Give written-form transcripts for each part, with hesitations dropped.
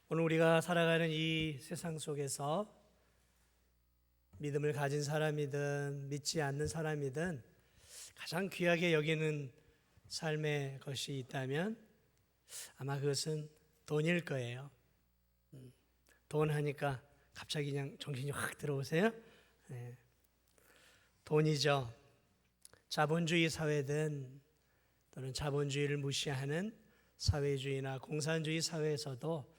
오늘 우리가 살아가는 이 세상 속에서 믿음을 가진 사람이든 믿지 않는 사람이든 가장 귀하게 여기는 삶의 것이 있다면 아마 그것은 돈일 거예요. 돈 하니까 갑자기 그냥 정신이 확 들어오세요? 네. 돈이죠. 자본주의 사회든 또는 자본주의를 무시하는 사회주의나 공산주의 사회에서도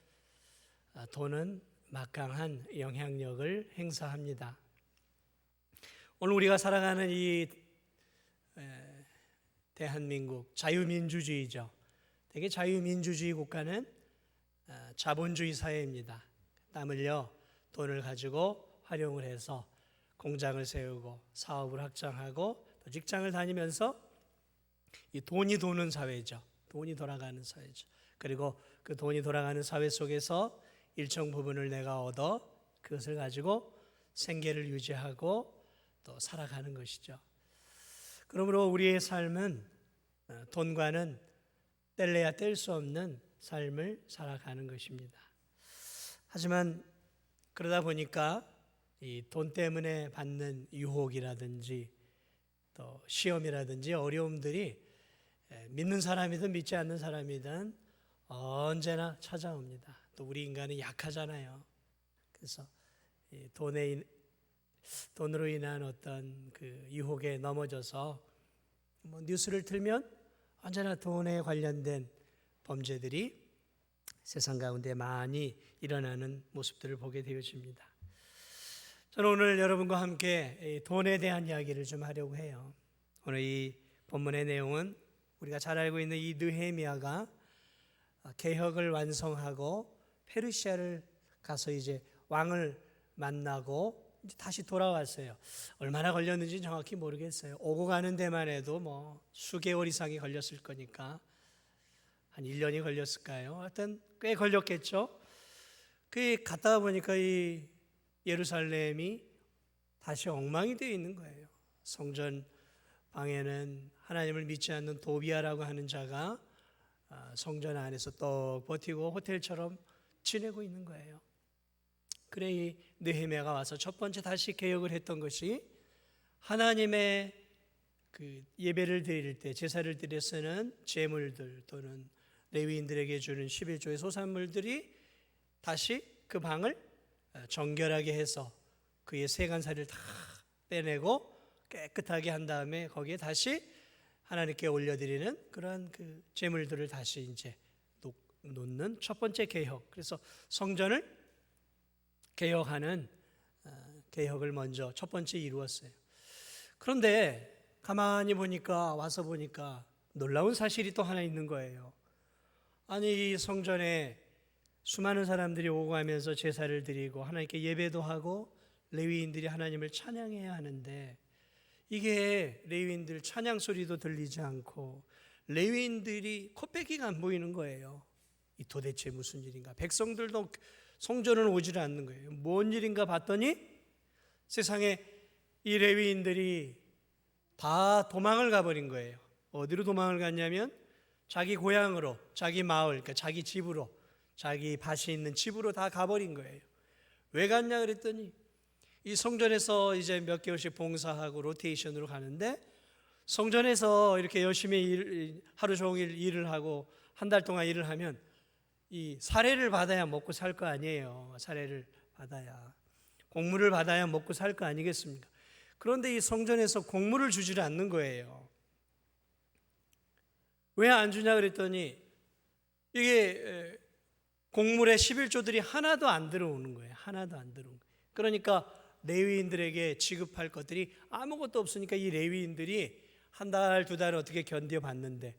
돈은 막강한 영향력을 행사합니다. 오늘 우리가 살아가는 이 대한민국 자유민주주의죠. 되게 자유민주주의 국가는 자본주의 사회입니다. 땀 흘려 돈을 가지고 활용을 해서 공장을 세우고 사업을 확장하고 또 직장을 다니면서 이 돈이 도는 사회죠. 돈이 돌아가는 사회죠. 그리고 그 돈이 돌아가는 사회 속에서 일정 부분을 내가 얻어 그것을 가지고 생계를 유지하고 또 살아가는 것이죠. 그러므로 우리의 삶은 돈과는 뗄래야 뗄 수 없는 삶을 살아가는 것입니다. 하지만 그러다 보니까 이 돈 때문에 받는 유혹이라든지 또 시험이라든지 어려움들이 믿는 사람이든 믿지 않는 사람이든 언제나 찾아옵니다. 또 우리 인간은 약하잖아요. 그래서 돈으로 인한 어떤 그 유혹에 넘어져서 뉴스를 틀면 언제나 돈에 관련된 범죄들이 세상 가운데 많이 일어나는 모습들을 보게 되어집니다. 저는 오늘 여러분과 함께 돈에 대한 이야기를 좀 하려고 해요. 오늘 이 본문의 내용은 우리가 잘 알고 있는 이 느헤미야가 개혁을 완성하고 페르시아를 가서 이제 왕을 만나고 이제 다시 돌아왔어요. 얼마나 걸렸는지 정확히 모르겠어요. 오고 가는 데만 해도 뭐 수개월 이상이 걸렸을 거니까 한 1년이 걸렸을까요? 하여튼 꽤 걸렸겠죠. 그 갔다 보니까 이 예루살렘이 다시 엉망이 되어 있는 거예요. 성전 방에는 하나님을 믿지 않는 도비아라고 하는 자가 성전 안에서 떡 버티고 호텔처럼 지내고 있는 거예요. 그래 이 느헤미야가 와서 첫 번째 다시 개혁을 했던 것이 하나님의 그 예배를 드릴 때 제사를 드려 쓰는 제물들 또는 레위인들에게 주는 11조의 소산물들이 다시 그 방을 정결하게 해서 그의 세간살을 다 빼내고 깨끗하게 한 다음에 거기에 다시 하나님께 올려드리는 그러한 그 제물들을 다시 이제 놓는 첫 번째 개혁. 그래서 성전을 개혁하는 개혁을 먼저 첫 번째 이루었어요. 그런데 가만히 보니까 와서 보니까 놀라운 사실이 또 하나 있는 거예요. 아니 이 성전에 수많은 사람들이 오고 가면서 제사를 드리고 하나님께 예배도 하고 레위인들이 하나님을 찬양해야 하는데 이게 레위인들 찬양 소리도 들리지 않고 레위인들이 코빼기가 안 보이는 거예요. 이 도대체 무슨 일인가? 백성들도 성전을 오지를 않는 거예요. 뭔 일인가 봤더니 세상에 이 레위인들이 다 도망을 가버린 거예요. 어디로 도망을 갔냐면 자기 고향으로, 자기 마을, 그러니까 자기 집으로, 자기 밭이 있는 집으로 다 가버린 거예요. 왜 갔냐 그랬더니 이 성전에서 이제 몇 개월씩 봉사하고 로테이션으로 가는데 성전에서 이렇게 열심히 하루 종일 일을 하고 한 달 동안 일을 하면 이 사례를 받아야 먹고 살 거 아니에요. 사례를 받아야, 공물을 받아야 먹고 살 거 아니겠습니까? 그런데 이 성전에서 공물을 주지를 않는 거예요. 왜 안 주냐 그랬더니 이게 공물의 11조들이 하나도 안 들어오는 거예요. 하나도 안 들어오는 거예요. 그러니까 레위인들에게 지급할 것들이 아무것도 없으니까 이 레위인들이 한 달, 두 달 어떻게 견뎌봤는데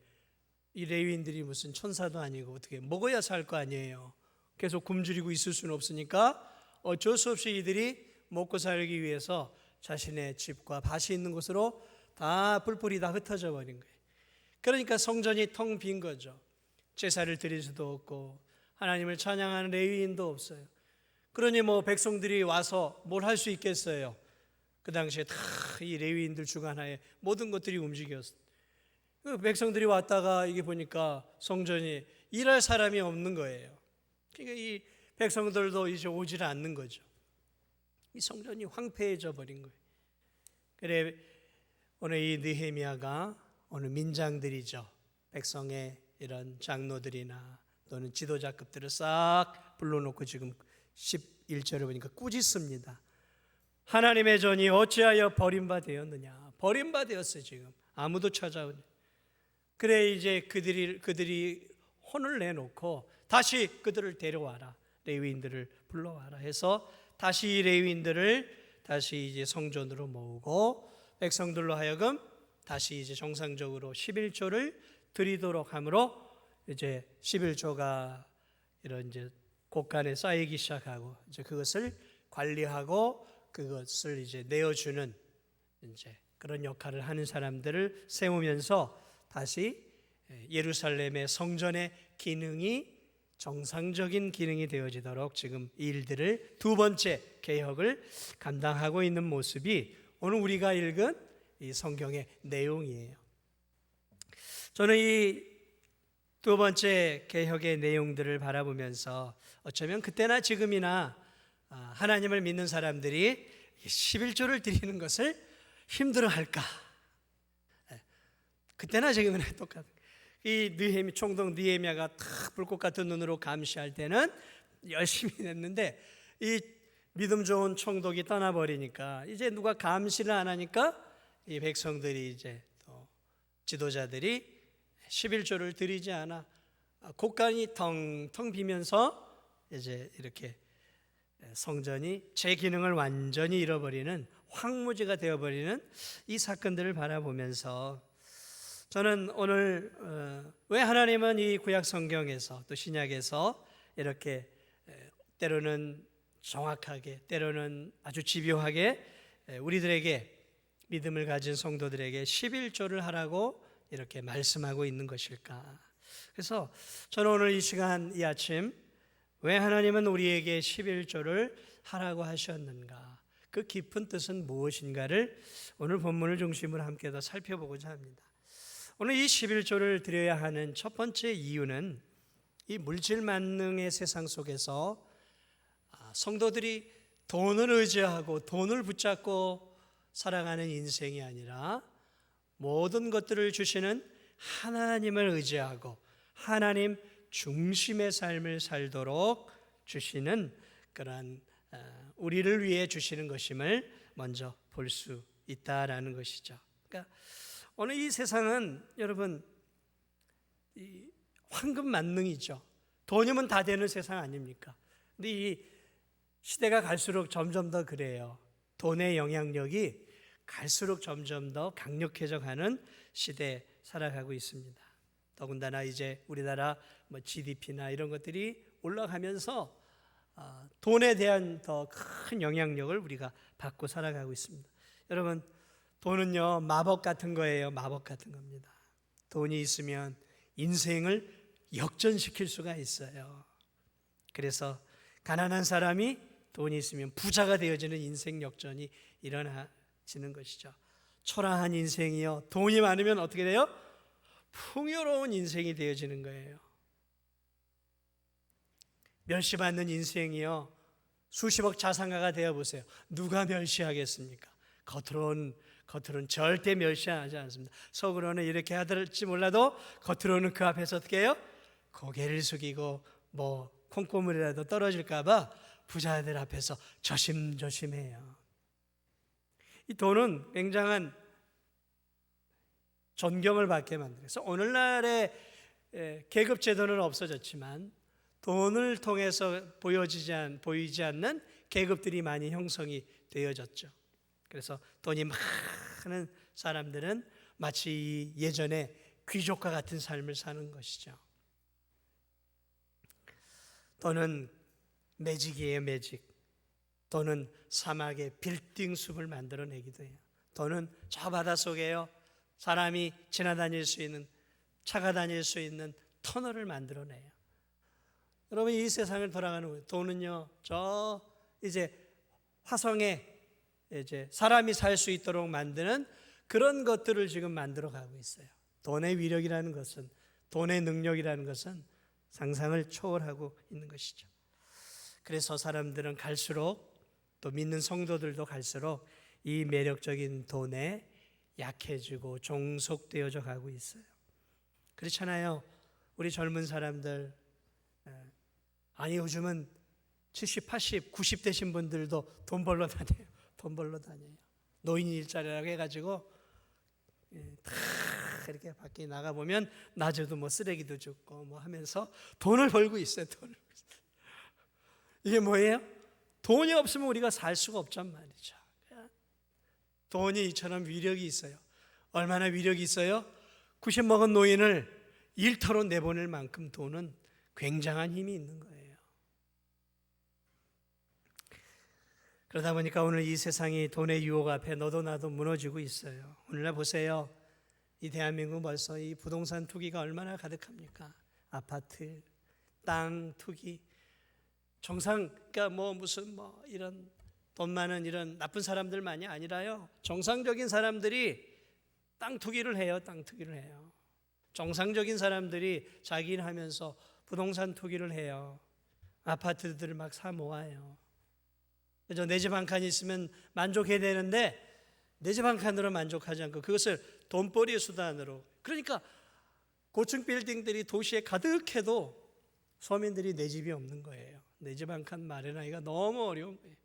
이 레위인들이 무슨 천사도 아니고 어떻게 먹어야 살 거 아니에요. 계속 굶주리고 있을 수는 없으니까 어쩔 수 없이 이들이 먹고 살기 위해서 자신의 집과 밭이 있는 곳으로 다 뿔뿔이 다 흩어져 버린 거예요. 그러니까 성전이 텅 빈 거죠. 제사를 드릴 수도 없고 하나님을 찬양하는 레위인도 없어요. 그러니 뭐 백성들이 와서 뭘 할 수 있겠어요. 그 당시에 다 이 레위인들 주관하에 모든 것들이 움직였어요. 백성들이 왔다가 이게 보니까 성전이 일할 사람이 없는 거예요. 그러니까 이 백성들도 이제 오질 않는 거죠. 이 성전이 황폐해져 버린 거예요. 그래 오늘 이 느헤미야가 오늘 민장들이죠. 백성의 이런 장로들이나 또는 지도자급들을 싹 불러놓고 지금 11절에 보니까 꾸짖습니다. 하나님의 전이 어찌하여 버림받았느냐. 버림받았어요. 지금 아무도 찾아오냐. 그래 이제 그들이 혼을 내놓고 다시 그들을 데려와라. 레위인들을 불러와라 해서 다시 레위인들을 다시 이제 성전으로 모으고 백성들로 하여금 다시 이제 정상적으로 11조를 드리도록 함으로 이제 11조가 이런 이제 곳간에 쌓이기 시작하고 이제 그것을 관리하고 그것을 이제 내어주는 이제 그런 역할을 하는 사람들을 세우면서 다시 예루살렘의 성전의 기능이 정상적인 기능이 되어지도록 지금 이 일들을 두 번째 개혁을 감당하고 있는 모습이 오늘 우리가 읽은 이 성경의 내용이에요. 저는 이 두 번째 개혁의 내용들을 바라보면서 어쩌면 그때나 지금이나 하나님을 믿는 사람들이 11조를 드리는 것을 힘들어할까? 그때나 지금이나 똑같은. 이 총독 느헤미야가 탁 불꽃 같은 눈으로 감시할 때는 열심히 했는데 이 믿음 좋은 총독이 떠나버리니까 이제 누가 감시를 안 하니까 이 백성들이 이제 또 지도자들이 11조를 드리지 않아 곳간이 텅텅 비면서 이제 이렇게 성전이 제 기능을 완전히 잃어버리는 황무지가 되어버리는 이 사건들을 바라보면서 저는 오늘 왜 하나님은 이 구약 성경에서 또 신약에서 이렇게 때로는 정확하게 때로는 아주 집요하게 우리들에게 믿음을 가진 성도들에게 11조를 하라고 이렇게 말씀하고 있는 것일까? 그래서 저는 오늘 이 시간 이 아침 왜 하나님은 우리에게 11조를 하라고 하셨는가? 그 깊은 뜻은 무엇인가를 오늘 본문을 중심으로 함께 더 살펴보고자 합니다. 오늘 이 11조를 드려야 하는 첫 번째 이유는 이 물질 만능의 세상 속에서 성도들이 돈을 의지하고 돈을 붙잡고 살아가는 인생이 아니라 모든 것들을 주시는 하나님을 의지하고 하나님 중심의 삶을 살도록 주시는 그러한 우리를 위해 주시는 것임을 먼저 볼 수 있다라는 것이죠. 그러니까 오늘 이 세상은 여러분 이 황금 만능이죠. 돈이면 다 되는 세상 아닙니까? 근데 이 시대가 갈수록 점점 더 그래요. 돈의 영향력이 갈수록 점점 더 강력해져 가는 시대에 살아가고 있습니다. 더군다나 이제 우리나라 GDP나 이런 것들이 올라가면서 돈에 대한 더 큰 영향력을 우리가 받고 살아가고 있습니다. 여러분 돈은요 마법 같은 거예요. 마법 같은 겁니다. 돈이 있으면 인생을 역전시킬 수가 있어요. 그래서 가난한 사람이 돈이 있으면 부자가 되어지는 인생 역전이 일어나지는 것이죠. 초라한 인생이요 돈이 많으면 어떻게 돼요? 풍요로운 인생이 되어지는 거예요. 멸시받는 인생이요 수십억 자산가가 되어보세요. 누가 멸시하겠습니까? 겉으로는 절대 멸시하지 않습니다. 속으로는 이렇게 하들지 몰라도 겉으로는 그 앞에서 어떻게 해요? 고개를 숙이고 콩고물이라도 떨어질까 봐 부자들 앞에서 조심조심해요. 이 돈은 굉장한 존경을 받게 만들어서 오늘날의 계급제도는 없어졌지만 돈을 통해서 보이지 않는 계급들이 많이 형성이 되어졌죠. 그래서 돈이 많은 사람들은 마치 예전에 귀족과 같은 삶을 사는 것이죠. 돈은 매직이에요, 매직. 돈은 사막에 빌딩 숲을 만들어내기도 해요. 돈은 저 바닷속에요 사람이 지나다닐 수 있는 차가 다닐 수 있는 터널을 만들어내요. 여러분 이 세상을 돌아가는 거예요. 돈은요 저 이제 화성에 이제 사람이 살 수 있도록 만드는 그런 것들을 지금 만들어가고 있어요. 돈의 위력이라는 것은 돈의 능력이라는 것은 상상을 초월하고 있는 것이죠. 그래서 사람들은 갈수록, 또 믿는 성도들도 갈수록 이 매력적인 돈에 약해지고 종속되어져 가고 있어요. 그렇잖아요. 우리 젊은 사람들, 아니 요즘은 70, 80, 90 되신 분들도 돈 벌러 다녀요. 돈 벌러 다녀요. 노인 일자리라고 해가지고 다 이렇게 밖에 나가보면 낮에도 뭐 쓰레기도 줍고 뭐 하면서 돈을 벌고 있어요. 돈을. 이게 뭐예요? 돈이 없으면 우리가 살 수가 없단 말이죠. 돈이 이처럼 위력이 있어요. 얼마나 위력이 있어요? 90 먹은 노인을 일터로 내보낼 만큼 돈은 굉장한 힘이 있는 거예요. 그러다 보니까 오늘 이 세상이 돈의 유혹 앞에 너도 나도 무너지고 있어요. 오늘날 보세요. 이 대한민국 벌써 이 부동산 투기가 얼마나 가득합니까? 아파트, 땅 투기. 그러니까 뭐 무슨 뭐 이런 돈 많은 이런 나쁜 사람들만이 아니라요. 정상적인 사람들이 땅 투기를 해요. 땅 투기를 해요. 정상적인 사람들이 자기 일 하면서 부동산 투기를 해요. 아파트들을 막 사 모아요. 그래서 내 집 한 칸 있으면 만족해야 되는데 내 집 한 칸으로 만족하지 않고 그것을 돈벌이의 수단으로. 그러니까 고층 빌딩들이 도시에 가득해도 서민들이 내 집이 없는 거예요. 내 집 한 칸 마련하기가 너무 어려운 거예요.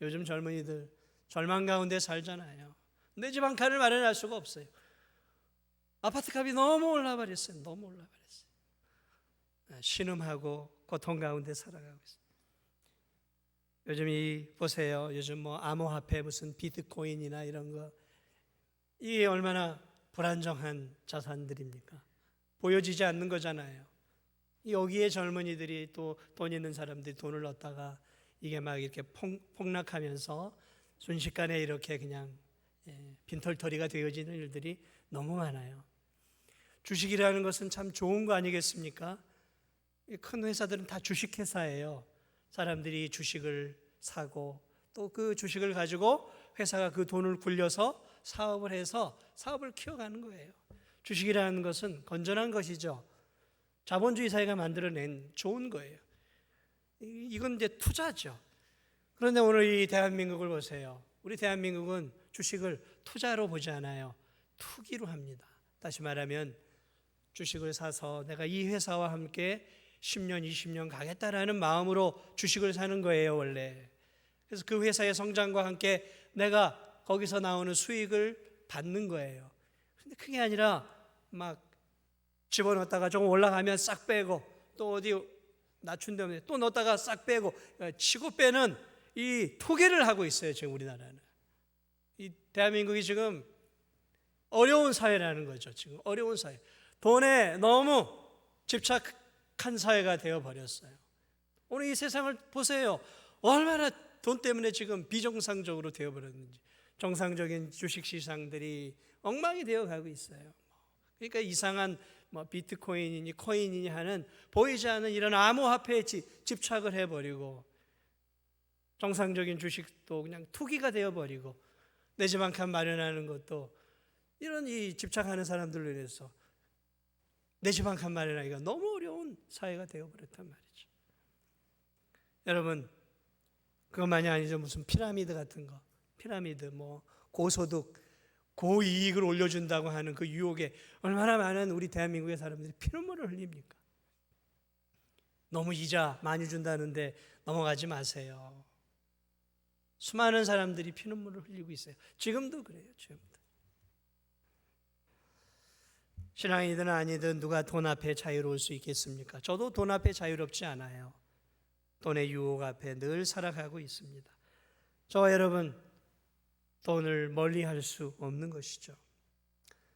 요즘 젊은이들 절망 가운데 살잖아요. 내 집 한 칸을 마련할 수가 없어요. 아파트 값이 너무 올라버렸어요. 너무 올라버렸어요. 신음하고 고통 가운데 살아가고 있어요. 요즘 보세요. 요즘 뭐 암호화폐 무슨 비트코인이나 이런 거 이게 얼마나 불안정한 자산들입니까? 보여지지 않는 거잖아요. 여기에 젊은이들이 또 돈 있는 사람들이 돈을 넣다가 이게 막 이렇게 폭락하면서 순식간에 이렇게 그냥 빈털터리가 되어지는 일들이 너무 많아요. 주식이라는 것은 참 좋은 거 아니겠습니까? 큰 회사들은 다 주식회사예요. 사람들이 주식을 사고 또 그 주식을 가지고 회사가 그 돈을 굴려서 사업을 해서 사업을 키워가는 거예요. 주식이라는 것은 건전한 것이죠. 자본주의 사회가 만들어낸 좋은 거예요. 이건 이제 투자죠. 그런데 오늘 이 대한민국을 보세요. 우리 대한민국은 주식을 투자로 보지 않아요. 투기로 합니다. 다시 말하면 주식을 사서 내가 이 회사와 함께 10년, 20년 가겠다라는 마음으로 주식을 사는 거예요, 원래. 그래서 그 회사의 성장과 함께 내가 거기서 나오는 수익을 받는 거예요. 그런데 그게 아니라 막 집어넣었다가 조금 올라가면 싹 빼고 또 어디 낮춘 다음에 또 넣었다가 싹 빼고 치고 빼는 이 투기를 하고 있어요, 지금 우리나라는. 이 대한민국이 지금 어려운 사회라는 거죠, 지금. 어려운 사회. 돈에 너무 집착한 사회가 되어버렸어요. 오늘 이 세상을 보세요. 얼마나 돈 때문에 지금 비정상적으로 되어버렸는지. 정상적인 주식시장들이 엉망이 되어가고 있어요. 그러니까 이상한 뭐 비트코인이니 코인이니 하는 보이지 않는 이런 암호화폐에 집착을 해버리고 정상적인 주식도 그냥 투기가 되어버리고 내 집 한 칸 마련하는 것도 이런 이 집착하는 사람들로 인해서 내 집 한 칸 마련하기가 너무 어려운 사회가 되어버렸단 말이죠. 여러분 그것만이 아니죠. 무슨 피라미드 같은 거, 피라미드 뭐 고소득 고이익을 올려준다고 하는 그 유혹에 얼마나 많은 우리 대한민국의 사람들이 피눈물을 흘립니까? 너무 이자 많이 준다는데 넘어가지 마세요. 수많은 사람들이 피눈물을 흘리고 있어요. 지금도 그래요. 지금도. 신앙이든 아니든 누가 돈 앞에 자유로울 수 있겠습니까? 저도 돈 앞에 자유롭지 않아요. 돈의 유혹 앞에 늘 살아가고 있습니다. 저와 여러분 돈을 멀리할 수 없는 것이죠.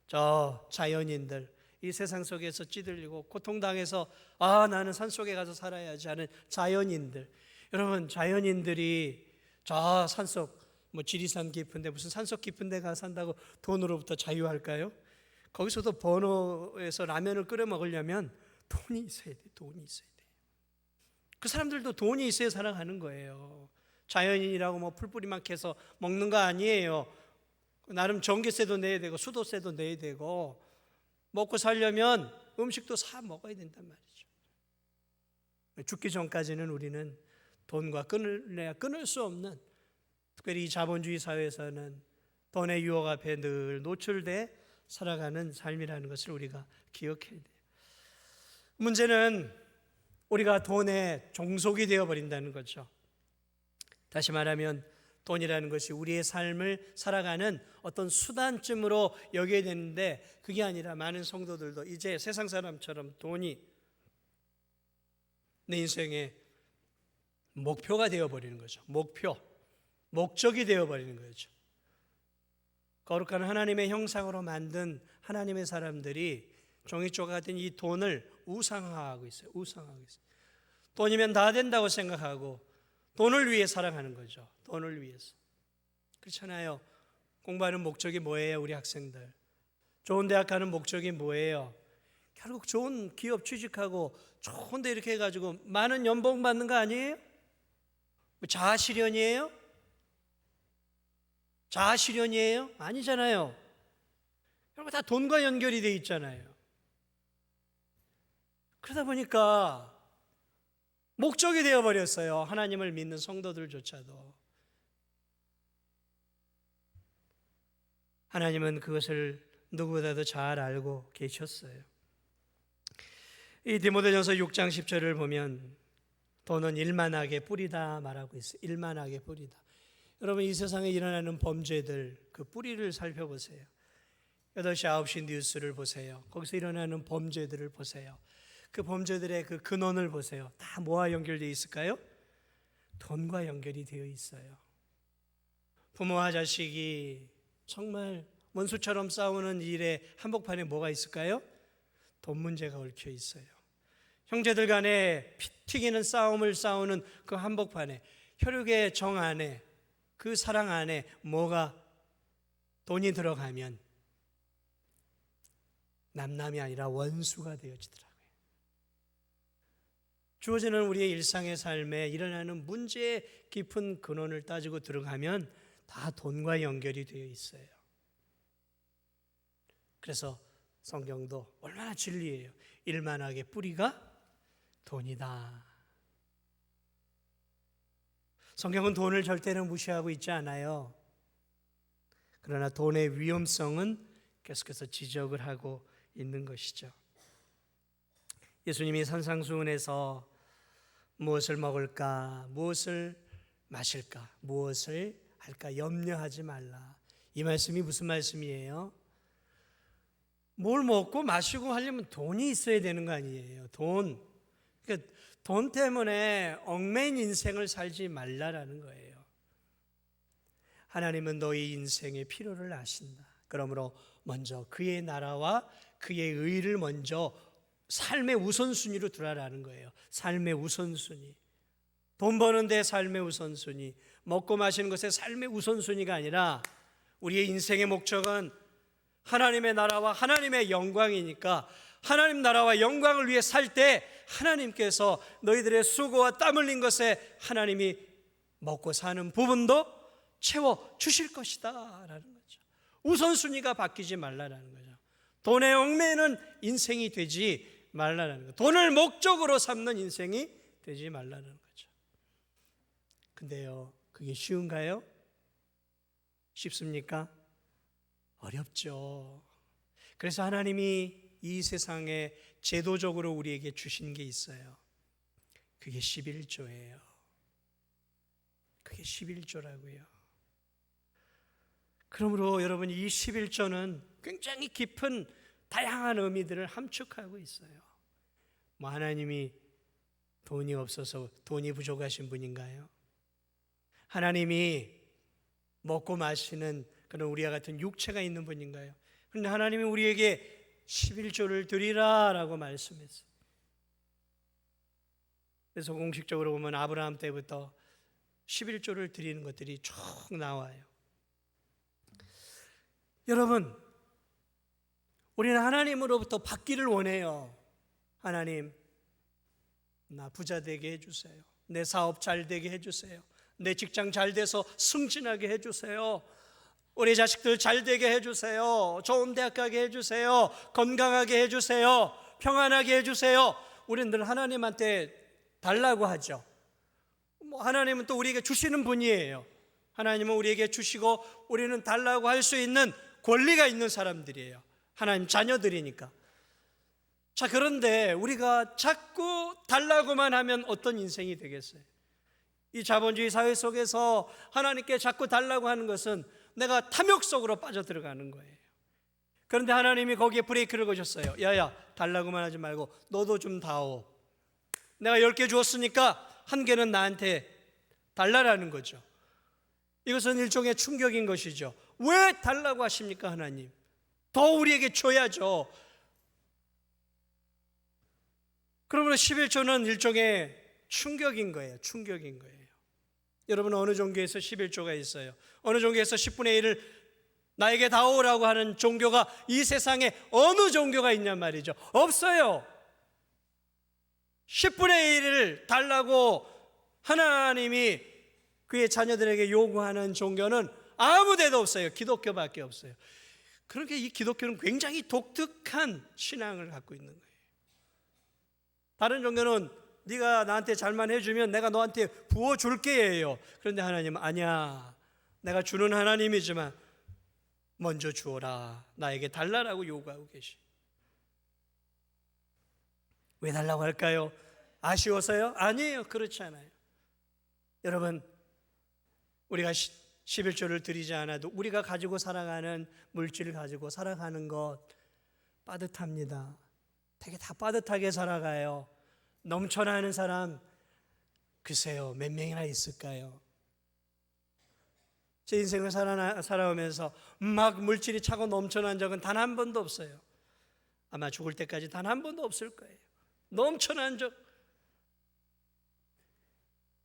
저 자연인들 이 세상 속에서 찌들리고 고통당해서 나는 산속에 가서 살아야지 하는 자연인들. 여러분 자연인들이 저 산속 뭐 지리산 깊은데 무슨 산속 깊은데 가서 산다고 돈으로부터 자유할까요? 거기서도 번호에서 라면을 끓여 먹으려면 돈이 있어야 돼. 돈이 있어야 돼. 그 사람들도 돈이 있어야 살아가는 거예요. 자연인이라고 뭐 풀뿌리만 캐서 먹는 거 아니에요. 나름 전기세도 내야 되고 수도세도 내야 되고 먹고 살려면 음식도 사 먹어야 된단 말이죠. 죽기 전까지는 우리는 돈과 끊을래야 끊을 수 없는, 특별히 이 자본주의 사회에서는 돈의 유혹 앞에 늘 노출돼 살아가는 삶이라는 것을 우리가 기억해야 돼요. 문제는 우리가 돈의 종속이 되어버린다는 거죠. 다시 말하면 돈이라는 것이 우리의 삶을 살아가는 어떤 수단쯤으로 여겨야 되는데, 그게 아니라 많은 성도들도 이제 세상 사람처럼 돈이 내 인생의 목표가 되어버리는 거죠. 목적이 되어버리는 거죠. 거룩한 하나님의 형상으로 만든 하나님의 사람들이 종이조각 같은 이 돈을 우상화하고 있어요. 돈이면 다 된다고 생각하고 돈을 위해 살아가는 거죠. 돈을 위해서. 그렇잖아요. 공부하는 목적이 뭐예요? 우리 학생들. 좋은 대학 가는 목적이 뭐예요? 결국 좋은 기업 취직하고 좋은 데 이렇게 해가지고 많은 연봉 받는 거 아니에요? 자아실현이에요? 아니잖아요. 결국 다 돈과 연결이 돼 있잖아요. 그러다 보니까 목적이 되어버렸어요. 하나님을 믿는 성도들조차도. 하나님은 그것을 누구보다도 잘 알고 계셨어요. 이 디모데전서 6장 10절을 보면 돈은 일만하게 뿌리다 말하고 있어요. 일만하게 뿌리다. 여러분, 이 세상에 일어나는 범죄들, 그 뿌리를 살펴보세요. 8시, 9시 뉴스를 보세요. 거기서 일어나는 범죄들을 보세요. 그 범죄들의 그 근원을 보세요. 다 뭐와 연결되어 있을까요? 돈과 연결이 되어 있어요. 부모와 자식이 정말 원수처럼 싸우는 일에 한복판에 뭐가 있을까요? 돈 문제가 얽혀 있어요. 형제들 간에 피 튀기는 싸움을 싸우는 그 한복판에, 혈육의 정 안에, 그 사랑 안에 뭐가 돈이 들어가면 남남이 아니라 원수가 되어지더라고요. 주어지는 우리의 일상의 삶에 일어나는 문제의 깊은 근원을 따지고 들어가면 다 돈과 연결이 되어 있어요. 그래서 성경도 얼마나 진리예요. 일만하게 뿌리가 돈이다. 성경은 돈을 절대로 무시하고 있지 않아요. 그러나 돈의 위험성은 계속해서 지적을 하고 있는 것이죠. 예수님이 산상수훈에서 무엇을 먹을까, 무엇을 마실까, 무엇을 할까 염려하지 말라. 이 말씀이 무슨 말씀이에요? 뭘 먹고 마시고 하려면 돈이 있어야 되는 거 아니에요. 돈. 그러니까 돈 때문에 얽매인 인생을 살지 말라라는 거예요. 하나님은 너희 인생의 필요를 아신다. 그러므로 먼저 그의 나라와 그의 의를 먼저 삶의 우선순위로 두라라는 거예요. 삶의 우선순위. 돈 버는 데 삶의 우선순위, 먹고 마시는 것에 삶의 우선순위가 아니라 우리의 인생의 목적은 하나님의 나라와 하나님의 영광이니까 하나님 나라와 영광을 위해 살 때 하나님께서 너희들의 수고와 땀 흘린 것에 하나님이 먹고 사는 부분도 채워 주실 것이다 라는 거죠. 우선순위가 바뀌지 말라라는 거죠. 돈에 얽매이는 인생이 되지 말라라는 거죠. 돈을 목적으로 삼는 인생이 되지 말라는 거죠. 근데요, 그게 쉬운가요? 쉽습니까? 어렵죠. 그래서 하나님이 이 세상에 제도적으로 우리에게 주신 게 있어요. 그게 11조예요. 그게 11조라고요. 그러므로 여러분, 이 11조는 굉장히 깊은 다양한 의미들을 함축하고 있어요. 뭐 하나님이 돈이 없어서 돈이 부족하신 분인가요? 하나님이 먹고 마시는 그런 우리와 같은 육체가 있는 분인가요? 그런데 하나님이 우리에게 11조를 드리라 라고 말씀했어요. 그래서 공식적으로 보면 아브라함 때부터 11조를 드리는 것들이 쭉 나와요. 여러분, 우리는 하나님으로부터 받기를 원해요. 하나님, 나 부자 되게 해주세요. 내 사업 잘 되게 해주세요. 내 직장 잘 돼서 승진하게 해주세요. 우리 자식들 잘 되게 해주세요. 좋은 대학 가게 해주세요. 건강하게 해주세요. 평안하게 해주세요. 우리는 늘 하나님한테 달라고 하죠. 하나님은 또 우리에게 주시는 분이에요. 하나님은 우리에게 주시고 우리는 달라고 할 수 있는 권리가 있는 사람들이에요. 하나님 자녀들이니까. 자, 그런데 우리가 자꾸 달라고만 하면 어떤 인생이 되겠어요? 이 자본주의 사회 속에서 하나님께 자꾸 달라고 하는 것은 내가 탐욕 속으로 빠져들어가는 거예요. 그런데 하나님이 거기에 브레이크를 거셨어요. 야야, 달라고만 하지 말고 너도 좀 다오. 내가 10개 주었으니까 1개는 나한테 달라라는 거죠. 이것은 일종의 충격인 것이죠. 왜 달라고 하십니까, 하나님? 더 우리에게 줘야죠. 그러므로 11조는 일종의 충격인 거예요. 충격인 거예요. 여러분, 어느 종교에서 11조가 있어요? 어느 종교에서 10분의 1을 나에게 다오라고 하는 종교가 이 세상에 어느 종교가 있냔 말이죠. 없어요. 10분의 1을 달라고 하나님이 그의 자녀들에게 요구하는 종교는 아무 데도 없어요. 기독교밖에 없어요. 그러니까 이 기독교는 굉장히 독특한 신앙을 갖고 있는 거예요. 다른 종교는 네가 나한테 잘만 해주면 내가 너한테 부어줄게예요. 그런데 하나님은 아니야. 내가 주는 하나님이지만 먼저 주어라. 나에게 달라라고 요구하고 계시. 왜 달라고 할까요? 아쉬워서요? 아니에요. 그렇지 않아요. 여러분, 우리가 11조를 드리지 않아도 우리가 가지고 살아가는 물질을 가지고 살아가는 것 빠듯합니다. 되게 다 빠듯하게 살아가요. 넘쳐나는 사람 글쎄요, 몇 명이나 있을까요? 제 인생을 살아오면서 막 물질이 차고 넘쳐난 적은 단 한 번도 없어요. 아마 죽을 때까지 단 한 번도 없을 거예요. 넘쳐난 적.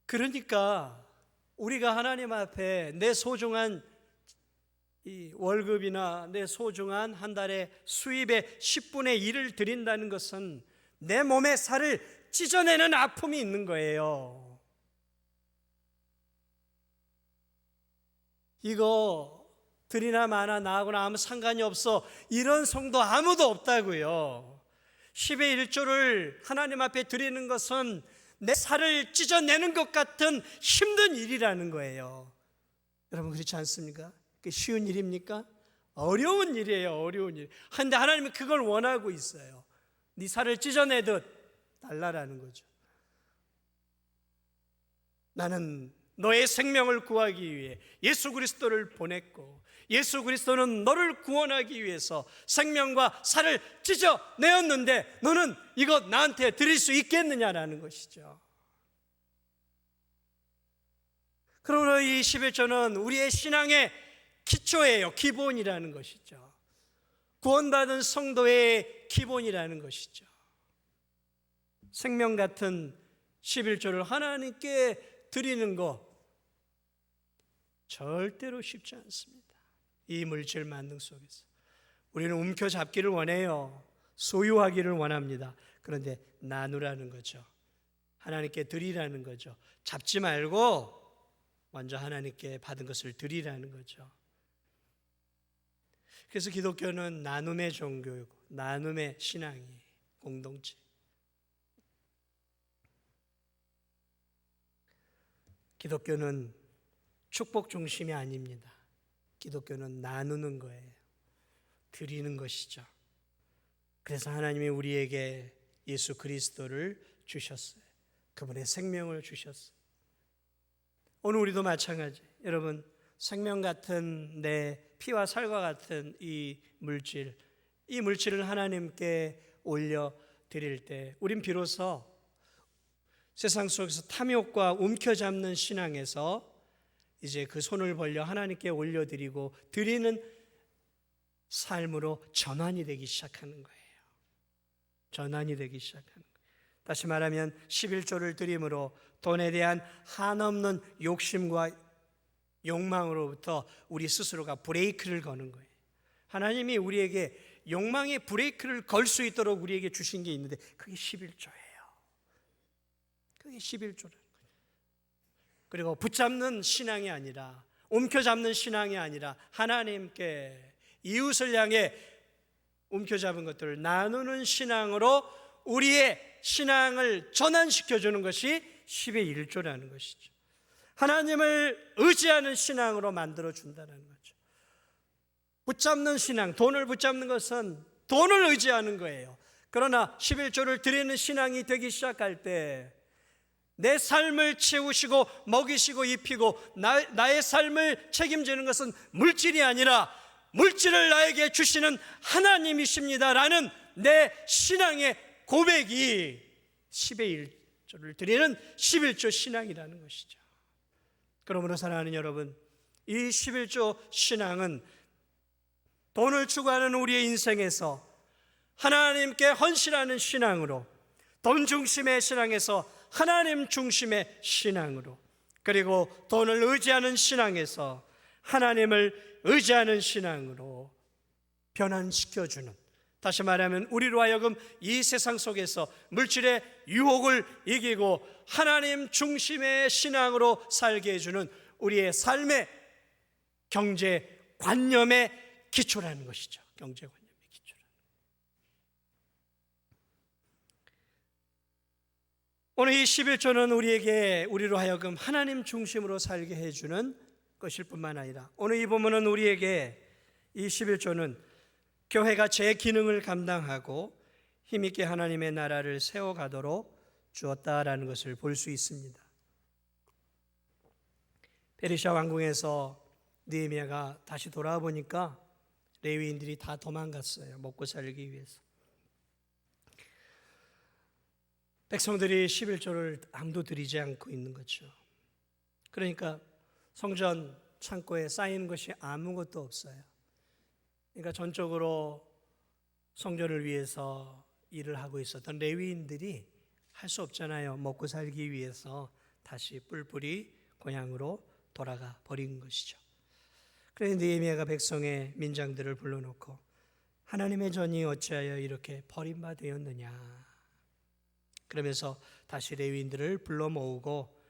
그러니까 우리가 하나님 앞에 내 소중한 이 월급이나 내 소중한 한 달의 수입의 10분의 1을 드린다는 것은 내 몸의 살을 찢어내는 아픔이 있는 거예요. 이거 드리나 마나 나하고나 아무 상관이 없어, 이런 성도 아무도 없다고요. 10의 1조를 하나님 앞에 드리는 것은 내 살을 찢어내는 것 같은 힘든 일이라는 거예요. 여러분, 그렇지 않습니까? 그게 쉬운 일입니까? 어려운 일이에요. 어려운 일. 그런데 하나님은 그걸 원하고 있어요. 네 살을 찢어내듯 달라라는 거죠. 나는 너의 생명을 구하기 위해 예수 그리스도를 보냈고, 예수 그리스도는 너를 구원하기 위해서 생명과 살을 찢어내었는데 너는 이것 나한테 드릴 수 있겠느냐라는 것이죠. 그러므로 이 11조는 우리의 신앙의 기초예요. 기본이라는 것이죠. 구원받은 성도의 기본이라는 것이죠. 생명 같은 11조를 하나님께 드리는 것 절대로 쉽지 않습니다. 이 물질 만능 속에서 우리는 움켜잡기를 원해요. 소유하기를 원합니다. 그런데 나누라는 거죠. 하나님께 드리라는 거죠. 잡지 말고 먼저 하나님께 받은 것을 드리라는 거죠. 그래서 기독교는 나눔의 종교이고 나눔의 신앙이 공동체. 기독교는 축복 중심이 아닙니다. 기독교는 나누는 거예요. 드리는 것이죠. 그래서 하나님이 우리에게 예수 그리스도를 주셨어요. 그분의 생명을 주셨어요. 오늘 우리도 마찬가지. 여러분, 생명 같은 내 피와 살과 같은 이 물질을 하나님께 올려드릴 때 우린 비로소 세상 속에서 탐욕과 움켜잡는 신앙에서 이제 그 손을 벌려 하나님께 올려드리고 드리는 삶으로 전환이 되기 시작하는 거예요. 전환이 되기 시작하는 거예요. 다시 말하면 11조를 드림으로 돈에 대한 한없는 욕심과 욕망으로부터 우리 스스로가 브레이크를 거는 거예요. 하나님이 우리에게 욕망의 브레이크를 걸 수 있도록 우리에게 주신 게 있는데 그게 11조예요. 그게 11조라는 거예요. 그리고 붙잡는 신앙이 아니라, 움켜잡는 신앙이 아니라 하나님께 이웃을 향해 움켜잡은 것들을 나누는 신앙으로 우리의 신앙을 전환시켜주는 것이 10의 1조라는 것이죠. 하나님을 의지하는 신앙으로 만들어 준다는 거죠. 붙잡는 신앙, 돈을 붙잡는 것은 돈을 의지하는 거예요. 그러나 11조를 드리는 신앙이 되기 시작할 때 내 삶을 채우시고 먹이시고 입히고 나의 삶을 책임지는 것은 물질이 아니라 물질을 나에게 주시는 하나님이십니다라는 내 신앙의 고백이 10의 1조를 드리는 11조 신앙이라는 것이죠. 그러므로 사랑하는 여러분, 이 11조 신앙은 돈을 추구하는 우리의 인생에서 하나님께 헌신하는 신앙으로, 돈 중심의 신앙에서 하나님 중심의 신앙으로, 그리고 돈을 의지하는 신앙에서 하나님을 의지하는 신앙으로 변환시켜주는, 다시 말하면 우리로 하여금 이 세상 속에서 물질의 유혹을 이기고 하나님 중심의 신앙으로 살게 해주는 우리의 삶의 경제관념의 기초라는 것이죠. 경제관념의 기초. 오늘 이 11조는 우리로 하여금 하나님 중심으로 살게 해주는 것일 뿐만 아니라, 오늘 이 본문은 우리에게 이 11조는 교회가 제 기능을 감당하고 힘있게 하나님의 나라를 세워가도록 주었다라는 것을 볼 수 있습니다. 페르시아 왕궁에서 느헤미야가 다시 돌아와 보니까 레위인들이 다 도망갔어요. 먹고 살기 위해서. 백성들이 11조를 아무도 드리지 않고 있는 거죠. 그러니까 성전 창고에 쌓인 것이 아무것도 없어요. 그러니까 전적으로 성전을 위해서 일을 하고 있었던 레위인들이 할 수 없잖아요. 먹고 살기 위해서 다시 뿔뿔이 고향으로 돌아가 버린 것이죠. 그래서 느헤미야가 백성의 민장들을 불러놓고 하나님의 전이 어찌하여 이렇게 버림바 되었느냐, 그러면서 다시 레위인들을 불러 모으고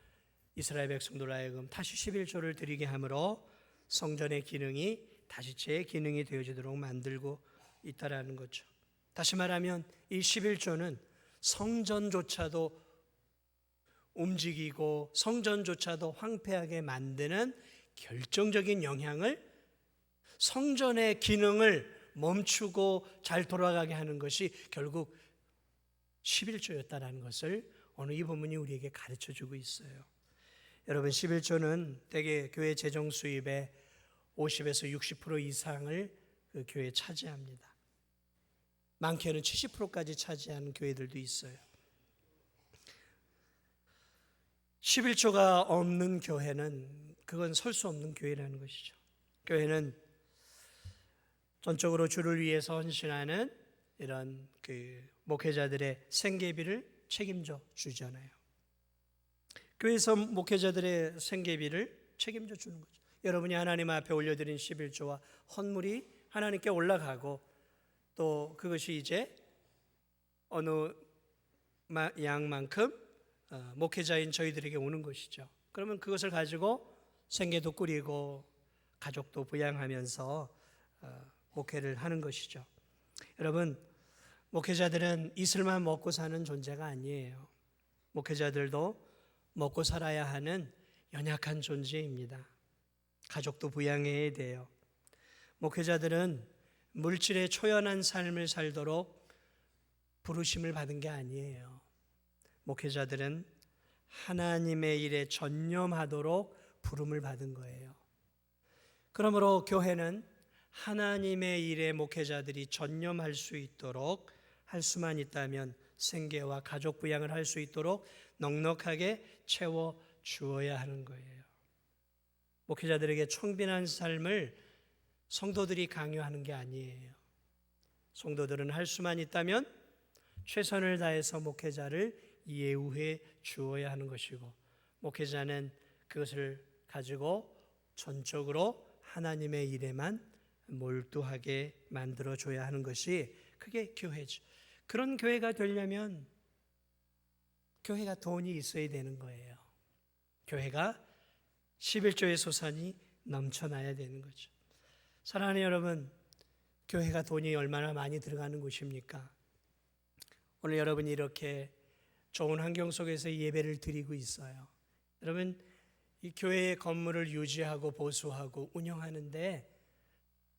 이스라엘 백성들 하여금 다시 11조를 드리게 함으로 성전의 기능이 다시 제 기능이 되어지도록 만들고 있다라는 거죠. 다시 말하면 이 11조는 성전조차도 움직이고 성전조차도 황폐하게 만드는 결정적인 영향을, 성전의 기능을 멈추고 잘 돌아가게 하는 것이 결국 11조였다라는 것을 오늘 이 본문이 우리에게 가르쳐주고 있어요. 여러분, 11조는 대개 교회 재정 수입의 50에서 60% 이상을 그 교회에 차지합니다. 많게는 70%까지 차지하는 교회들도 있어요. 11조가 없는 교회는 그건 설 수 없는 교회라는 것이죠. 교회는 전적으로 주를 위해서 헌신하는 이런 목회자들의 생계비를 책임져 주잖아요. 교회에서 목회자들의 생계비를 책임져 주는 거죠. 여러분이 하나님 앞에 올려드린 11조와 헌물이 하나님께 올라가고 또 그것이 이제 어느 양만큼 목회자인 저희들에게 오는 것이죠. 그러면 그것을 가지고 생계도 꾸리고 가족도 부양하면서 목회를 하는 것이죠. 여러분, 목회자들은 이슬만 먹고 사는 존재가 아니에요. 목회자들도 먹고 살아야 하는 연약한 존재입니다. 가족도 부양해야 돼요. 목회자들은 물질에 초연한 삶을 살도록 부르심을 받은 게 아니에요. 목회자들은 하나님의 일에 전념하도록 부름을 받은 거예요. 그러므로 교회는 하나님의 일에 목회자들이 전념할 수 있도록 할 수만 있다면 생계와 가족 부양을 할 수 있도록 넉넉하게 채워 주어야 하는 거예요. 목회자들에게 청빈한 삶을 성도들이 강요하는 게 아니에요. 성도들은 할 수만 있다면 최선을 다해서 목회자를 예우해 주어야 하는 것이고, 목회자는 그것을 가지고 전적으로 하나님의 일에만 몰두하게 만들어줘야 하는 것이 그게 교회죠. 그런 교회가 되려면 교회가 돈이 있어야 되는 거예요. 교회가 11조의 소산이 넘쳐나야 되는 거죠. 사랑하는 여러분, 교회가 돈이 얼마나 많이 들어가는 곳입니까? 오늘 여러분이 이렇게 좋은 환경 속에서 예배를 드리고 있어요. 여러분, 이 교회의 건물을 유지하고 보수하고 운영하는데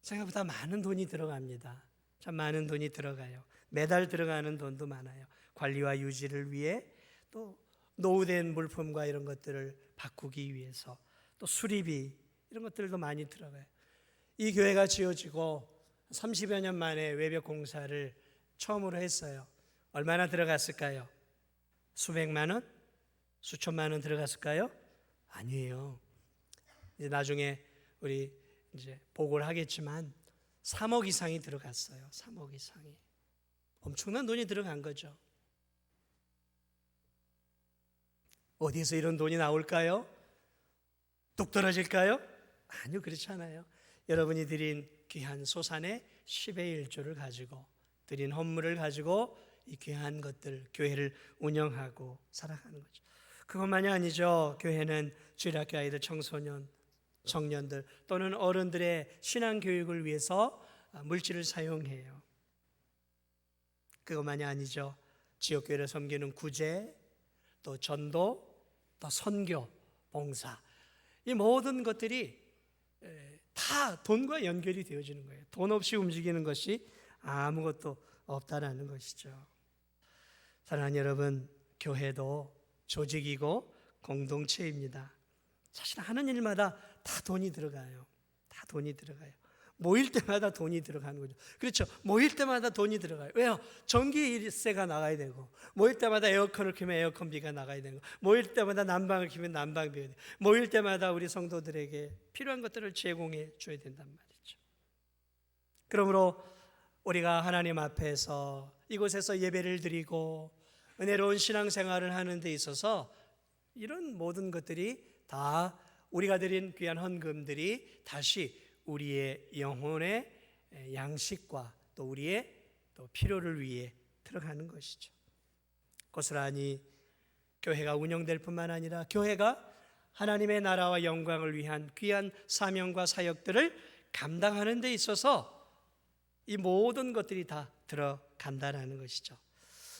생각보다 많은 돈이 들어갑니다. 참 많은 돈이 들어가요. 매달 들어가는 돈도 많아요. 관리와 유지를 위해, 또 노후된 물품과 이런 것들을 바꾸기 위해서, 또 수리비 이런 것들도 많이 들어가요. 이 교회가 지어지고 30여 년 만에 외벽 공사를 처음으로 했어요. 얼마나 들어갔을까요? 수백만 원? 수천만 원 들어갔을까요? 아니에요. 이제 나중에 우리 이제 보고를 하겠지만 3억 이상이 들어갔어요. 3억 이상이. 엄청난 돈이 들어간 거죠. 어디에서 이런 돈이 나올까요? 뚝 떨어질까요? 아니요, 그렇지 않아요. 여러분이 드린 귀한 소산의 10의 1조를 가지고, 드린 헌물을 가지고 이 귀한 것들, 교회를 운영하고 살아가는 거죠. 그것만이 아니죠. 교회는 주일학교 아이들, 청소년, 청년들 또는 어른들의 신앙 교육을 위해서 물질을 사용해요. 그것만이 아니죠. 지역교회를 섬기는 구제, 또 전도, 또 선교, 봉사, 이 모든 것들이 다 돈과 연결이 되어지는 거예요. 돈 없이 움직이는 것이 아무것도 없다라는 것이죠. 사랑하는 여러분, 교회도 조직이고 공동체입니다. 사실 하는 일마다 다 돈이 들어가요. 다 돈이 들어가요. 모일 때마다 돈이 들어가는 거죠. 그렇죠. 모일 때마다 돈이 들어가요. 왜요? 전기세가 나가야 되고, 모일 때마다 에어컨을 켜면 에어컨비가 나가야 되고, 모일 때마다 난방을 켜면 난방비가 되고, 모일 때마다 우리 성도들에게 필요한 것들을 제공해 줘야 된단 말이죠. 그러므로 우리가 하나님 앞에서 이곳에서 예배를 드리고 은혜로운 신앙생활을 하는 데 있어서 이런 모든 것들이 다 우리가 드린 귀한 헌금들이 다시 우리의 영혼의 양식과 또 우리의 또 필요를 위해 들어가는 것이죠. 고스란히 교회가 운영될 뿐만 아니라 교회가 하나님의 나라와 영광을 위한 귀한 사명과 사역들을 감당하는 데 있어서 이 모든 것들이 다 들어간다는 것이죠.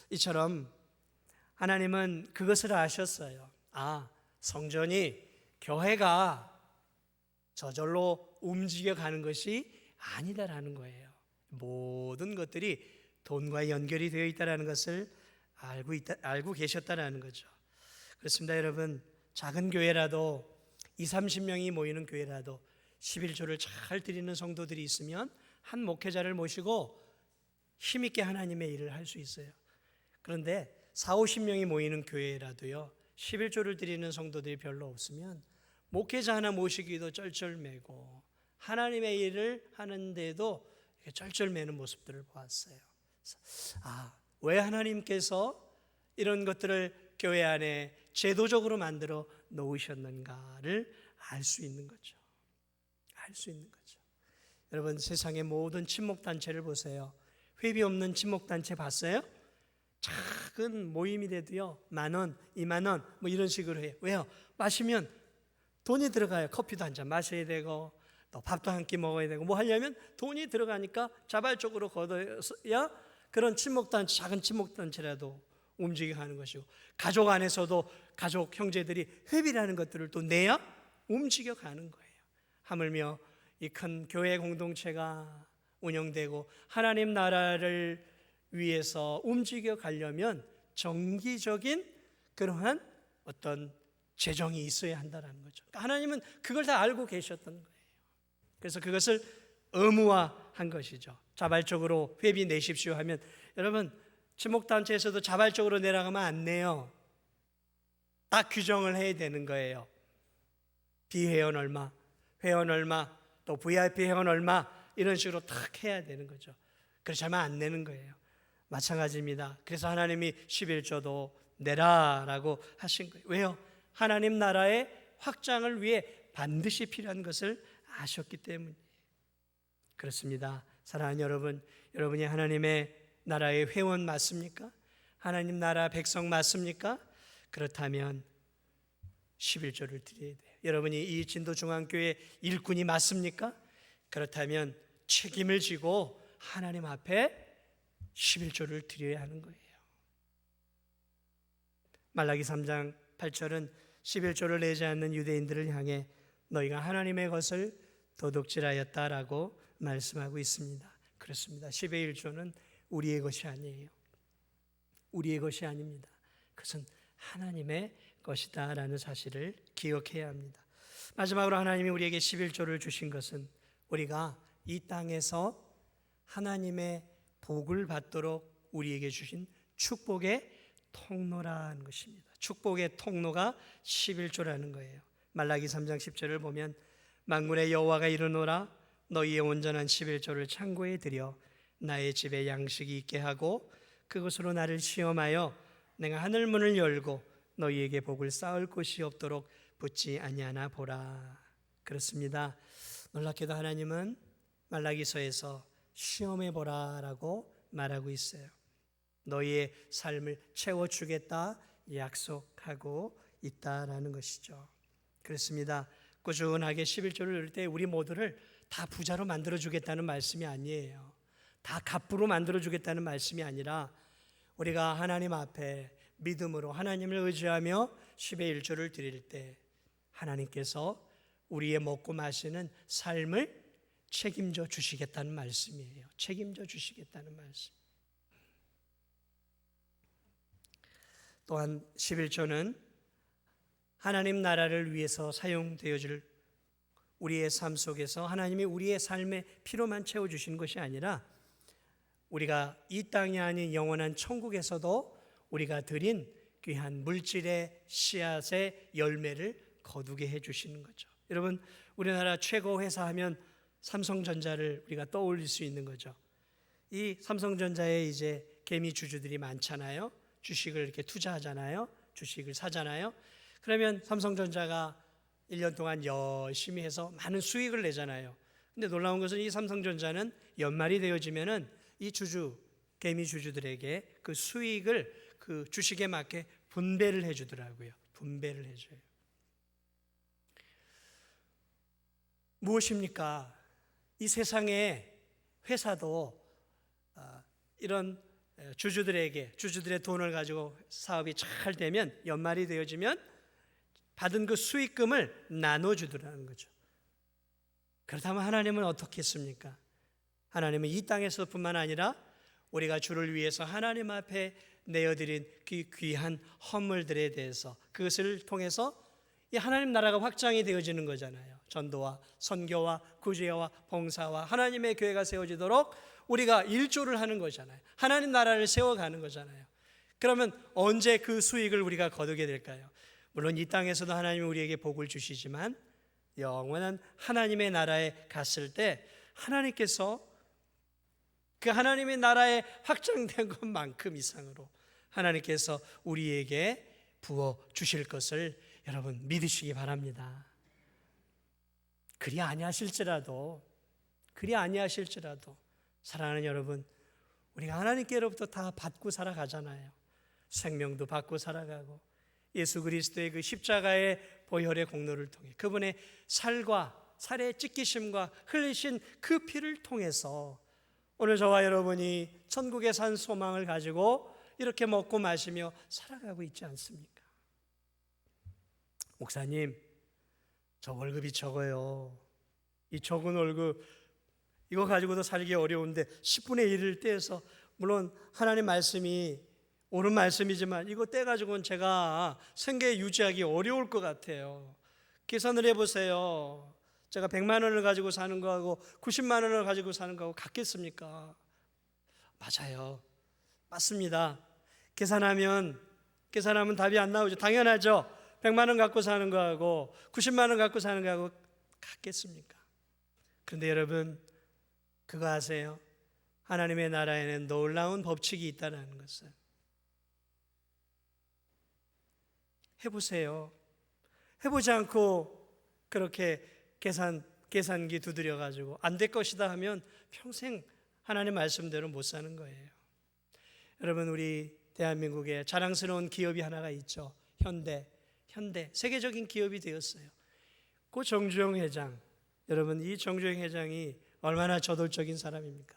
이처럼 하나님은 그것을 아셨어요. 성전이, 교회가 저절로 움직여가는 것이 아니다라는 거예요. 모든 것들이 돈과 연결이 되어 있다는 것을 알고 계셨다는 거죠. 그렇습니다. 여러분, 작은 교회라도 20-30명이 모이는 교회라도 11조를 잘 드리는 성도들이 있으면 한 목회자를 모시고 힘있게 하나님의 일을 할 수 있어요. 그런데 40-50명이 모이는 교회라도요, 11조를 드리는 성도들이 별로 없으면 목회자 하나 모시기도 쩔쩔매고 하나님의 일을 하는데도 쩔쩔매는 모습들을 보았어요. 왜 하나님께서 이런 것들을 교회 안에 제도적으로 만들어 놓으셨는가를 알 수 있는 거죠. 알 수 있는 거죠. 여러분, 세상의 모든 친목단체를 보세요. 회비 없는 친목단체 봤어요? 작은 모임이라도요, 10,000원, 20,000원 뭐 이런 식으로 해요. 왜요? 마시면 돈이 들어가요. 커피도 한 잔 마셔야 되고 또 밥도 한 끼 먹어야 되고 뭐 하려면 돈이 들어가니까 자발적으로 걷어야 그런 친목단체, 작은 친목단체라도 움직여가는 것이고, 가족 안에서도 가족 형제들이 회비라는 것들을 또 내야 움직여가는 거예요. 하물며 이 큰 교회 공동체가 운영되고 하나님 나라를 위해서 움직여 가려면 정기적인 그러한 어떤 재정이 있어야 한다는 거죠. 그러니까 하나님은 그걸 다 알고 계셨던 거예요. 그래서 그것을 의무화한 것이죠. 자발적으로 회비 내십시오 하면, 여러분, 친목단체에서도 자발적으로 내라가면 안 내요. 딱 규정을 해야 되는 거예요. 비회원 얼마, 회원 얼마, 또 VIP 회원 얼마, 이런 식으로 딱 해야 되는 거죠. 그렇지 않으면 안 내는 거예요. 마찬가지입니다. 그래서 하나님이 11조도 내라라고 하신 거예요. 왜요? 하나님 나라의 확장을 위해 반드시 필요한 것을 아셨기 때문이에요. 그렇습니다. 사랑하는 여러분, 여러분이 하나님의 나라의 회원 맞습니까? 하나님 나라 백성 맞습니까? 그렇다면 11조를 드려야 돼요. 여러분이 이 진도중앙교회 일꾼이 맞습니까? 그렇다면 책임을 지고 하나님 앞에 11조를 드려야 하는 거예요. 말라기 3장 8절은 11조를 내지 않는 유대인들을 향해 너희가 하나님의 것을 도둑질하였다라고 말씀하고 있습니다. 그렇습니다. 10의 1조는 우리의 것이 아니에요. 우리의 것이 아닙니다. 그것은 하나님의 것이다라는 사실을 기억해야 합니다. 마지막으로 하나님이 우리에게 11조를 주신 것은 우리가 이 땅에서 하나님의 복을 받도록 우리에게 주신 축복의 통로라는 것입니다. 축복의 통로가 11조라는 거예요. 말라기 3장 10절을 보면 만군의 여호와가 이르노라 너희의 온전한 11조를 창고에 들여 나의 집에 양식이 있게 하고 그것으로 나를 시험하여 내가 하늘 문을 열고 너희에게 복을 쌓을 곳이 없도록 붙지 아니하나 보라. 그렇습니다. 놀랍게도 하나님은 말라기서에서 시험해 보라라고 말하고 있어요. 너희의 삶을 채워주겠다 약속하고 있다라는 것이죠. 그렇습니다. 꾸준하게 11조를 넣을 때 우리 모두를 다 부자로 만들어주겠다는 말씀이 아니에요. 다 갑부로 만들어주겠다는 말씀이 아니라 우리가 하나님 앞에 믿음으로 하나님을 의지하며 10의 1조를 드릴 때 하나님께서 우리의 먹고 마시는 삶을 책임져 주시겠다는 말씀이에요. 책임져 주시겠다는 말씀. 또한 11조는 하나님 나라를 위해서 사용되어질 우리의 삶 속에서 하나님이 우리의 삶의 필요만 채워주시는 것이 아니라 우리가 이 땅이 아닌 영원한 천국에서도 우리가 드린 귀한 물질의 씨앗의 열매를 거두게 해주시는 거죠. 여러분, 우리나라 최고 회사 하면 삼성전자를 우리가 떠올릴 수 있는 거죠. 이 삼성전자에 이제 개미 주주들이 많잖아요. 주식을 이렇게 투자하잖아요. 주식을 사잖아요. 그러면 삼성전자가 1년 동안 열심히 해서 많은 수익을 내잖아요. 근데 놀라운 것은 이 삼성전자는 연말이 되어지면은 이 개미 주주들에게 그 수익을 그 주식에 맞게 분배를 해주더라고요. 분배를 해줘요. 무엇입니까? 이 세상에 회사도 이런 주주들의 돈을 가지고 사업이 잘 되면 연말이 되어지면 받은 그 수익금을 나눠주더라는 거죠. 그렇다면 하나님은 어떻게 했습니까? 하나님은 이 땅에서뿐만 아니라 우리가 주를 위해서 하나님 앞에 내어드린 그 귀한 헌물들에 대해서 그것을 통해서 이 하나님 나라가 확장이 되어지는 거잖아요. 전도와 선교와 구제와 봉사와 하나님의 교회가 세워지도록 우리가 일조를 하는 거잖아요. 하나님 나라를 세워가는 거잖아요. 그러면 언제 그 수익을 우리가 거두게 될까요? 물론 이 땅에서도 하나님이 우리에게 복을 주시지만 영원한 하나님의 나라에 갔을 때 하나님께서 그 하나님의 나라에 확장된 것만큼 이상으로 하나님께서 우리에게 부어 주실 것을 여러분 믿으시기 바랍니다. 그리 아니하실지라도 사랑하는 여러분, 우리가 하나님께로부터 다 받고 살아가잖아요. 생명도 받고 살아가고 예수 그리스도의 그 십자가의 보혈의 공로를 통해 그분의 살의 찢기심과 흘리신 그 피를 통해서 오늘 저와 여러분이 천국에 산 소망을 가지고 이렇게 먹고 마시며 살아가고 있지 않습니까? 목사님, 저 월급이 적어요. 이 적은 월급 이거 가지고도 살기 어려운데 10분의 1을 떼서, 물론 하나님 말씀이 옳은 말씀이지만 이거 떼가지고는 제가 생계 유지하기 어려울 것 같아요. 계산을 해보세요. 제가 100만 원을 가지고 사는 거하고 90만 원을 가지고 사는 거하고 같겠습니까? 맞아요. 맞습니다. 계산하면 답이 안 나오죠. 당연하죠. 100만 원 갖고 사는 거하고 90만 원 갖고 사는 거하고 같겠습니까? 그런데 여러분, 그거 아세요? 하나님의 나라에는 놀라운 법칙이 있다는 것을 해보세요. 해보지 않고 그렇게 계산기 두드려 가지고 안 될 것이다 하면 평생 하나님 말씀대로 못 사는 거예요. 여러분, 우리 대한민국에 자랑스러운 기업이 하나가 있죠. 현대 세계적인 기업이 되었어요. 그 정주영 회장, 여러분, 이 정주영 회장이 얼마나 저돌적인 사람입니까?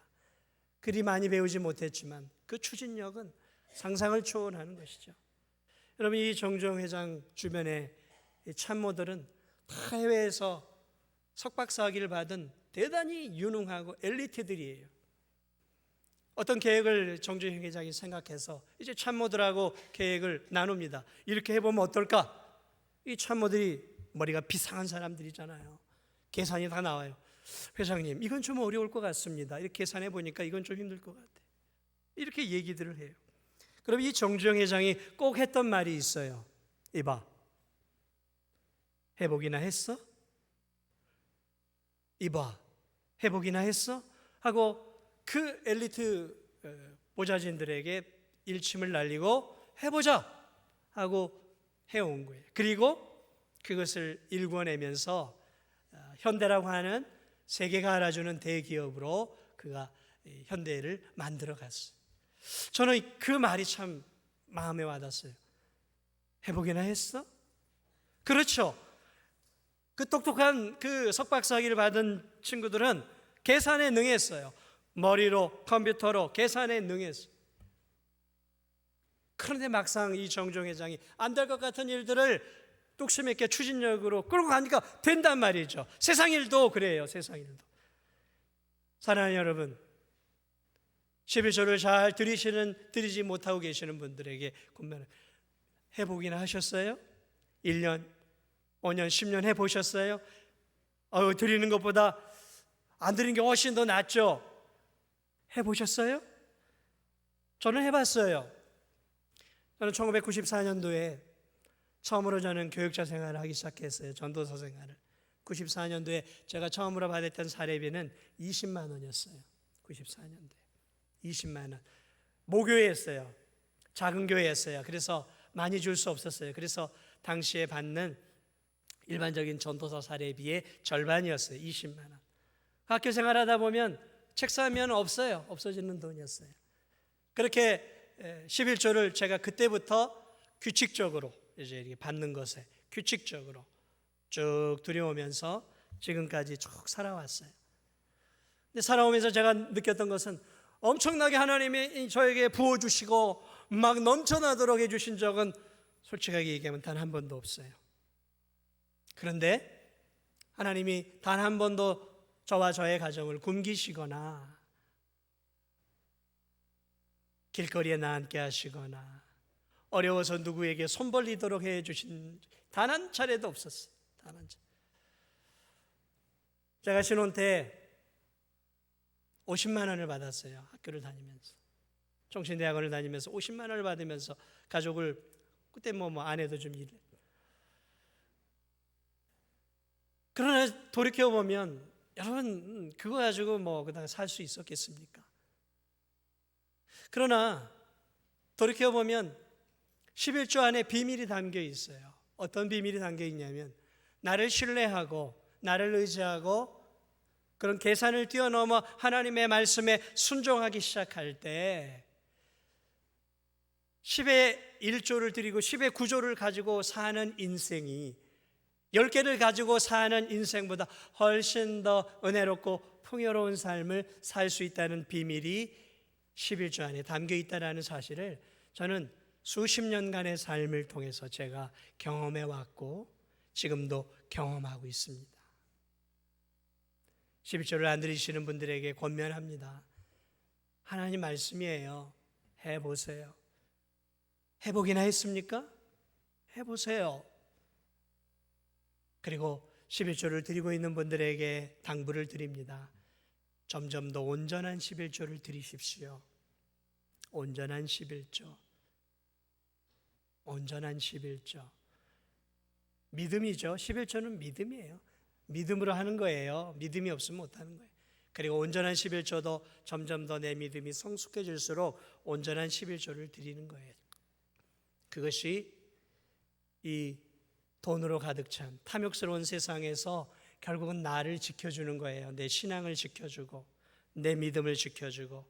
그리 많이 배우지 못했지만 그 추진력은 상상을 초월하는 것이죠. 여러분, 이 정주영 회장 주변에 이 참모들은 다 해외에서 석박사학위를 받은 대단히 유능하고 엘리트들이에요. 어떤 계획을 정주행 회장이 생각해서 이제 참모들하고 계획을 나눕니다. 이렇게 해보면 어떨까? 이 참모들이 머리가 비상한 사람들이잖아요. 계산이 다 나와요. 회장님, 이건 좀 어려울 것 같습니다. 이렇게 계산해 보니까 이건 좀 힘들 것 같아요. 이렇게 얘기들을 해요. 그럼 이 정주영 회장이 꼭 했던 말이 있어요. 이봐, 해보기나 했어? 이봐, 해보기나 했어? 하고 그 엘리트 보좌진들에게 일침을 날리고 해보자 하고 해온 거예요. 그리고 그것을 일궈내면서 현대라고 하는 세계가 알아주는 대기업으로 그가 현대를 만들어 갔어요. 저는 그 말이 참 마음에 와닿았어요. 해보기나 했어? 그렇죠. 그 똑똑한 그 석박사학위를 받은 친구들은 계산에 능했어요. 머리로, 컴퓨터로 계산에 능했어요. 그런데 막상 이 정종 회장이 안 될 것 같은 일들을 뚝심 있게 추진력으로 끌고 가니까 된단 말이죠. 세상 일도 그래요. 세상 일도. 사랑하는 여러분, 11조를 잘 드리지 못하고 계시는 분들에게 권면을 해보기나 하셨어요? 1년, 5년, 10년 해보셨어요? 드리는 것보다 안 드리는 게 훨씬 더 낫죠? 해보셨어요? 저는 해봤어요. 저는 1994년도에 처음으로 저는 교육자 생활을 하기 시작했어요. 전도사 생활을. 94년도에 제가 처음으로 받았던 사례비는 20만 원이었어요. 94년도에 20만 원. 모교회였어요. 작은 교회였어요. 그래서 많이 줄 수 없었어요. 그래서 당시에 받는 일반적인 전도사 사례비의 절반이었어요. 20만 원. 학교 생활하다 보면 책 사면 없어요. 없어지는 돈이었어요. 그렇게 11조를 제가 그때부터 규칙적으로 이제 이렇게 받는 것에 규칙적으로 쭉 들여오면서 지금까지 쭉 살아왔어요. 근데 살아오면서 제가 느꼈던 것은 엄청나게 하나님이 저에게 부어주시고 막 넘쳐나도록 해주신 적은 솔직하게 얘기하면 단 한 번도 없어요. 그런데 하나님이 단 한 번도 저와 저의 가정을 굶기시거나 길거리에 나앉게 하시거나 어려워서 누구에게 손 벌리도록 해주신 단 한 차례도 없었어요. 단 한 차례. 제가 신혼 때 50만 원을 받았어요. 학교를 다니면서. 종신대학원을 다니면서 50만 원을 받으면서 가족을 그때 아내도 좀 일해. 그러나 돌이켜보면 여러분 그거 가지고 그다음에 살 수 있었겠습니까? 그러나 돌이켜보면 11조 안에 비밀이 담겨 있어요. 어떤 비밀이 담겨 있냐면 나를 신뢰하고 나를 의지하고 그런 계산을 뛰어넘어 하나님의 말씀에 순종하기 시작할 때 10의 1조를 드리고 10의 9조를 가지고 사는 인생이 10개를 가지고 사는 인생보다 훨씬 더 은혜롭고 풍요로운 삶을 살 수 있다는 비밀이 11조 안에 담겨 있다는 사실을 저는 수십 년간의 삶을 통해서 제가 경험해 왔고 지금도 경험하고 있습니다. 11조를 안 드리시는 분들에게 권면합니다. 하나님 말씀이에요. 해보세요. 해보기나 했습니까? 해보세요. 그리고 11조를 드리고 있는 분들에게 당부를 드립니다. 점점 더 온전한 11조를 드리십시오. 온전한 11조. 온전한 11조. 믿음이죠. 11조는 믿음이에요. 믿음으로 하는 거예요. 믿음이 없으면 못하는 거예요. 그리고 온전한 11조도 점점 더 내 믿음이 성숙해질수록 온전한 11조를 드리는 거예요. 그것이 이 돈으로 가득 찬 탐욕스러운 세상에서 결국은 나를 지켜주는 거예요. 내 신앙을 지켜주고 내 믿음을 지켜주고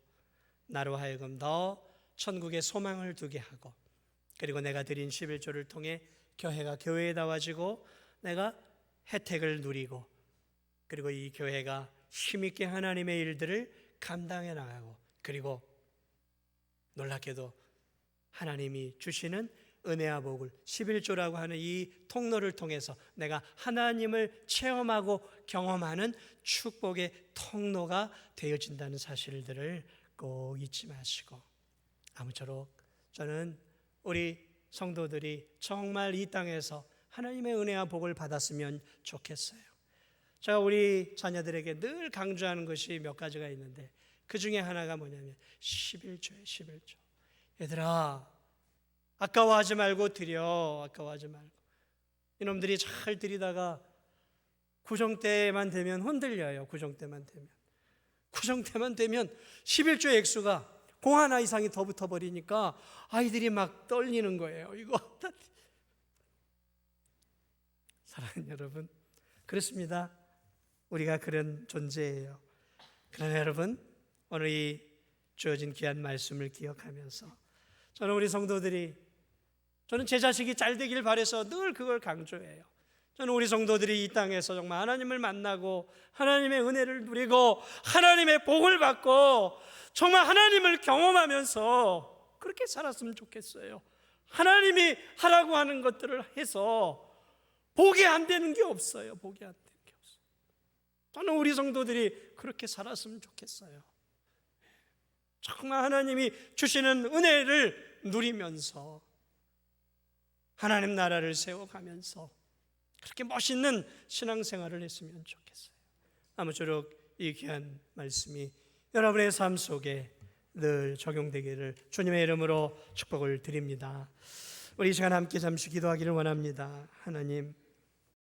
나로 하여금 더 천국에 소망을 두게 하고 그리고 내가 드린 11조를 통해 교회가 교회다워지고 내가 혜택을 누리고 그리고 이 교회가 힘있게 하나님의 일들을 감당해 나가고 그리고 놀랍게도 하나님이 주시는 은혜와 복을 11조라고 하는 이 통로를 통해서 내가 하나님을 체험하고 경험하는 축복의 통로가 되어진다는 사실들을 꼭 잊지 마시고, 아무쪼록 저는 우리 성도들이 정말 이 땅에서 하나님의 은혜와 복을 받았으면 좋겠어요. 제가 우리 자녀들에게 늘 강조하는 것이 몇 가지가 있는데, 그 중에 하나가 뭐냐면 11조예요. 11조. 얘들아, 아까워하지 말고 드려. 아까워하지 말고. 이놈들이 잘 드리다가 구정 때만 되면 흔들려요. 구정 때만 되면 11조 액수가 공 하나 이상이 더 붙어버리니까 아이들이 막 떨리는 거예요. 이거 사랑하는 여러분, 그렇습니다. 우리가 그런 존재예요. 그러나 여러분, 오늘 이 주어진 귀한 말씀을 기억하면서 저는 우리 성도들이, 저는 제 자식이 잘 되길 바라서 늘 그걸 강조해요. 저는 우리 성도들이 이 땅에서 정말 하나님을 만나고 하나님의 은혜를 누리고 하나님의 복을 받고 정말 하나님을 경험하면서 그렇게 살았으면 좋겠어요. 하나님이 하라고 하는 것들을 해서 복이 안 되는 게 없어요. 복이 안 되는 게 없어요. 저는 우리 성도들이 그렇게 살았으면 좋겠어요. 정말 하나님이 주시는 은혜를 누리면서 하나님 나라를 세워가면서 그렇게 멋있는 신앙생활을 했으면 좋겠어요. 아무쪼록 이 귀한 말씀이 여러분의 삶 속에 늘 적용되기를 주님의 이름으로 축복을 드립니다. 우리 이 시간 함께 잠시 기도하기를 원합니다. 하나님,